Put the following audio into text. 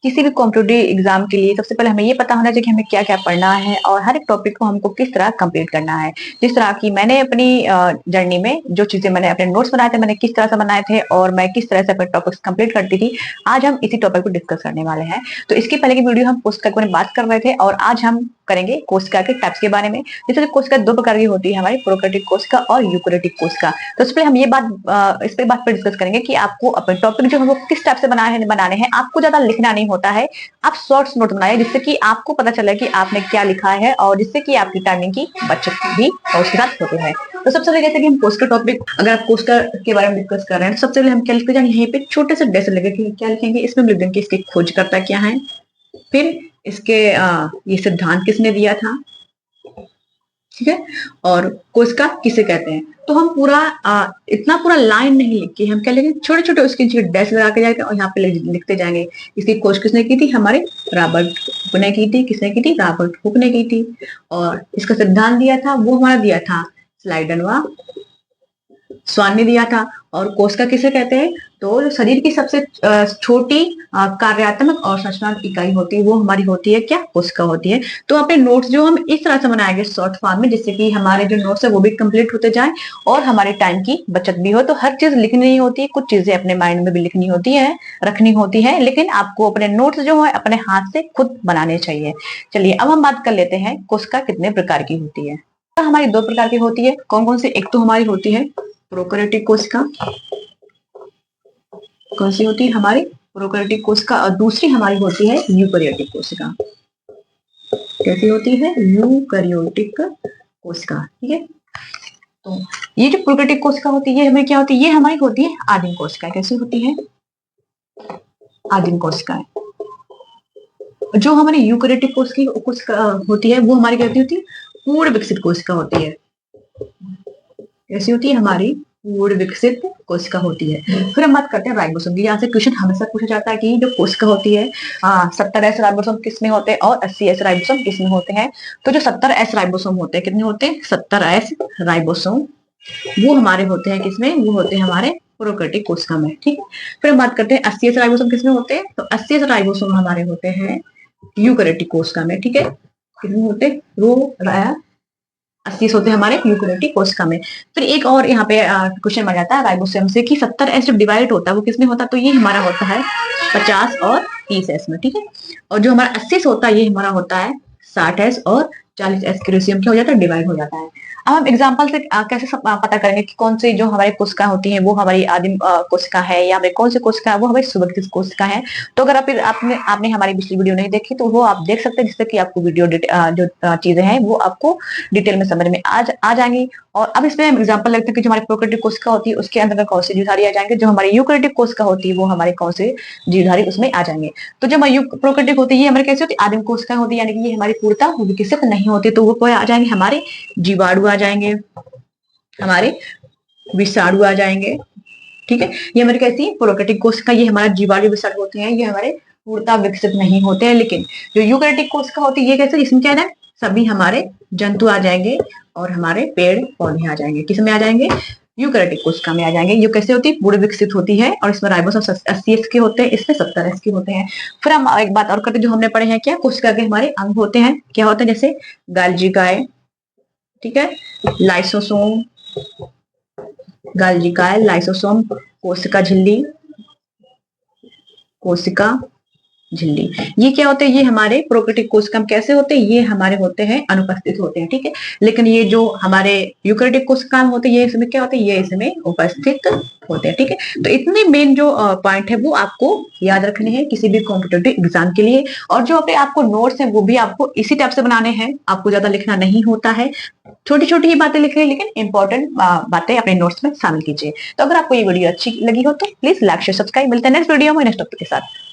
किसी भी competitive exam के लिए सबसे पहले हमें ये पता होना चाहिए कि हमें क्या क्या पढ़ना है और हर एक टॉपिक को हमको किस तरह कंप्लीट करना है। जिस तरह की मैंने अपनी जर्नी में जो चीजें मैंने अपने नोट्स बनाए थे, मैंने किस तरह से बनाए थे और मैं किस तरह से अपने टॉपिक्स कंप्लीट करती थी, आज हम इसी टॉपिक को डिस्कस करने वाले हैं। तो इसके पहले की वीडियो हम कोशिका के बारे में बात कर रहे थे और आज हम करेंगे कोशिका के टाइप्स के बारे में। जैसे कोशिका दो प्रकार की होती है, हमारी प्रोकैरियोटिक कोशिका और यूकैरियोटिक कोशिका। तो इसलिए हम ये बात इस पे बात पर डिस्कस करेंगे कि आपको अपने टॉपिक जो हमको किस टाइप से बनाने हैं। आपको ज्यादा लिखना नहीं होता है, आप शॉर्ट्स नोट बनाए जिससे कि आपको पता चले कि आपने क्या लिखा है और जिससे कि आपकी टाइमिंग की बचत भी और उसके साथ होती है। तो सबसे पहले जैसे कि हम कोशिका टॉपिक, अगर आप कोशिका के बारे में डिस्कस कर रहे हैं तो सबसे पहले हम क्या लिखते जाएंगे, यहीं पे छोटे से डैश लगेंगे। क्या लिखेंगे, इसमें हम लिख देंगे इसकी खोजकर्ता क्या है, फिर इसके ये सिद्धांत किसने दिया था, ठीक है, और कोशिका किसे कहते हैं। तो हम पूरा इतना पूरा लाइन नहीं लिख के हम क्या लिखेंगे, छोटे छोटे उसके नीचे डैश लगा के जाएंगे और यहाँ पे लिखते जाएंगे इसकी खोज किसने की थी, हमारे रॉबर्ट हुक ने की थी। किसने की थी, रॉबर्ट हुक ने की थी। और इसका सिद्धांत दिया था वो हमारा दिया था स्लाइडन व स्वान ने दिया था। और कोशिका किसे कहते हैं, तो जो शरीर की सबसे छोटी कार्यात्मक और संरचनात्मक इकाई होती है वो हमारी होती है क्या, कोशिका होती है। तो अपने नोट्स जो हम इस तरह से बनाएंगे शॉर्ट फॉर्म में, जिससे कि हमारे जो नोट्स है वो भी कंप्लीट होते जाए और हमारे टाइम की बचत भी हो। तो हर चीज लिखनी नहीं होती है, कुछ चीजें अपने माइंड में भी लिखनी होती है, रखनी होती है, लेकिन आपको अपने नोट्स जो है अपने हाथ से खुद बनाने चाहिए। चलिए अब हम बात कर लेते हैं कोशिका कितने प्रकार की होती है। हमारी दो प्रकार की होती है, कौन कौन सी, एक तो हमारी होती है प्रोकैरियोटिक कोशिका, कौन सी होती है हमारी प्रोकैरियोटिक कोशिका, और दूसरी हमारी होती है यूकैरियोटिक कोशिका। कैसी होती है, यूकैरियोटिक कोशिका, ठीक है। तो ये जो प्रोकैरियोटिक कोशिका होती है हमें क्या होती है, ये हमारी होती है आदिम कोशिका। कैसी होती है, आदिम कोशिका। जो हमारी यूकैरियोटिक कोशिका होती है वो हमारी कैसी होती है, पूर्ण विकसित कोशिका होती है। कैसी होती है, हमारी पूर्ण विकसित कोशिका होती है। फिर हम बात करते हैं राइबोसोम की। यहाँ से क्वेश्चन हमेशा पूछा जाता है कि जो कोशिका होती है 70S राइबोसोम किसमें होते हैं और 80S राइबोसोम किसमें होते हैं। तो जो 70S राइबोसोम होते हैं, कितने होते हैं, 70S राइबोसोम, वो हमारे होते हैं किसमें, वो होते हैं हमारे प्रोकैरियोटिक कोशिका में, ठीक है। फिर हम बात करते हैं 80S राइबोसोम किसमें होते हैं, तो 80S राइबोसोम हमारे होते हैं यूकैरियोटिक कोशिका में, ठीक है। कितने होते हैं, रो 80 होते हैं हमारे यूकैरियोटिक कोशिका में। फिर एक और यहाँ पे क्वेश्चन बन जाता है राइबोसोम से कि 70S जब डिवाइड होता है वो किसमें होता है, तो ये हमारा होता है 50 और 30S में, ठीक है। और जो हमारा 80 होता है ये हमारा होता है 60S और 40S के रेशियो में क्या हो जाता है, डिवाइड हो जाता है। अब हम एग्जांपल से कैसे पता करेंगे कि कौन सी जो हमारी कोशिका होती है वो हमारी आदिम कोशिका है या हमारी कौन सी कोशिका है वो हमारी सुविकसित कोशिका है। तो अगर आपने हमारी पिछली वीडियो नहीं देखी तो वो आप देख सकते हैं, जिससे कि आपको वीडियो जो चीजें हैं वो आपको डिटेल में समझ में आ जाएंगी। और अब इसमें हम एग्जांपल लगते हैं कि जो हमारी प्रोकैरियोटिक कोशिका होती है उसके अंदर कौन से जीवधारी आ जाएंगे, जो हमारी यूकैरियोटिक कोशिका होती है वो हमारे कौन से जीवधारी उसमें आ जाएंगे। तो जो हमारी प्रोकैरियोटिक होती है ये हमारी कैसी होती है, आदिम कोशिका होती है, यानी कि ये हमारी पूर्णतः विकसित नहीं होती। तो वो कोई आ जाएंगे, हमारे जीवाणु आ जाएंगे, हमारे विषाणु आ जाएंगे, ठीक है। ये हमारी कैसी प्रोकैरियोटिक कोशिका, ये हमारा जीवाणु विषाणु होते हैं, ये हमारे पूर्णतः विकसित नहीं होते हैं। लेकिन जो यूकैरियोटिक कोशिका होती है ये कैसे, इसमें क्या है, सभी हमारे जंतु आ जाएंगे और हमारे पेड़ पौधे आ जाएंगे। किसमें आ जाएंगे, यूकैरियोटिक कोशिका में आ जाएंगे। ये कैसे होती है, पूर्ण विकसित होती है और इसमें राइबोसोम 80S के होते हैं, इसमें 70S के होते हैं। फिर हम एक बात और करते हैं, जो हमने पढ़े हैं क्या, कोशिका के हमारे अंग होते हैं, क्या होते हैं, जैसे गाल्जिकाए, ठीक है, लाइसोसोम, गाल्जिकाए, लाइसोसोम, कोशिका झिल्ली, कोशिका झिल्ली, ये क्या होते हैं, ये हमारे प्रोकैरियोटिक कोशिका में कैसे होते हैं, ये हमारे होते हैं अनुपस्थित होते हैं, ठीक है। लेकिन ये जो हमारे यूकैरियोटिक कोशिका में होते हैं ये इसमें क्या होते हैं, ये इसमें उपस्थित होते हैं, ठीक है। तो इतने मेन जो पॉइंट है वो आपको याद रखने हैं किसी भी कॉम्पिटिटिव एग्जाम के लिए। और जो अपने आपको नोट्स हैं वो भी आपको इसी टाइप से बनाने हैं, आपको ज्यादा लिखना नहीं होता है, छोटी छोटी ही बातें लिख रहे हैं, लेकिन इंपॉर्टेंट बातें अपने नोट्स में शामिल कीजिए। तो अगर आपको ये वीडियो अच्छी लगी हो तो प्लीज लाइक शेयर सब्सक्राइब। मिलते हैं नेक्स्ट वीडियो में नेक्स्ट टॉपिक के साथ।